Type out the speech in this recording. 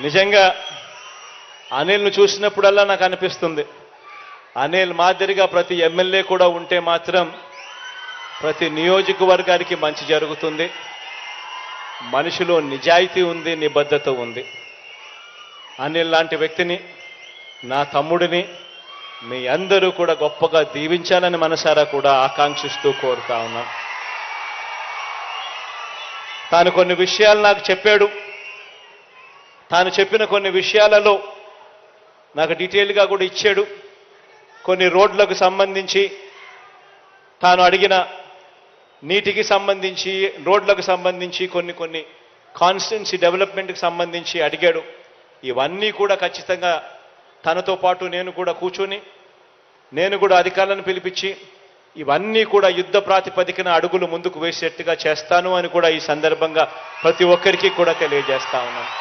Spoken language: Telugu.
నిజంగా అనిల్ను చూసినప్పుడల్లా నాకు అనిపిస్తుంది, అనిల్ మాదిరిగా ప్రతి ఎమ్మెల్యే కూడా ఉంటే మాత్రం ప్రతి నియోజకవర్గానికి మంచి జరుగుతుంది. మనిషిలో నిజాయితీ ఉంది, నిబద్ధత ఉంది. అనిల్ లాంటి వ్యక్తిని, నా తమ్ముడిని మీ అందరూ కూడా గొప్పగా దీవించాలని మనసారా కూడా ఆకాంక్షిస్తూ కోరుతా ఉన్నాను. తాను కొన్ని విషయాలు నాకు చెప్పాడు. తాను చెప్పిన కొన్ని విషయాలలో నాకు డీటెయిల్గా కూడా ఇచ్చాడు. కొన్ని రోడ్లకు సంబంధించి, తాను అడిగిన నీటికి సంబంధించి, రోడ్లకు సంబంధించి, కొన్ని కాన్స్టిట్యున్సీ డెవలప్మెంట్కి సంబంధించి అడిగాడు. ఇవన్నీ కూడా ఖచ్చితంగా తనతో పాటు నేను కూడా కూర్చొని, నేను కూడా అధికారులను పిలిపించి ఇవన్నీ కూడా యుద్ధ ప్రాతిపదికన అడుగులు ముందుకు వేసేట్టుగా చేస్తాను అని కూడా ఈ సందర్భంగా ప్రతి ఒక్కరికి కూడా తెలియజేస్తా ఉన్నాను.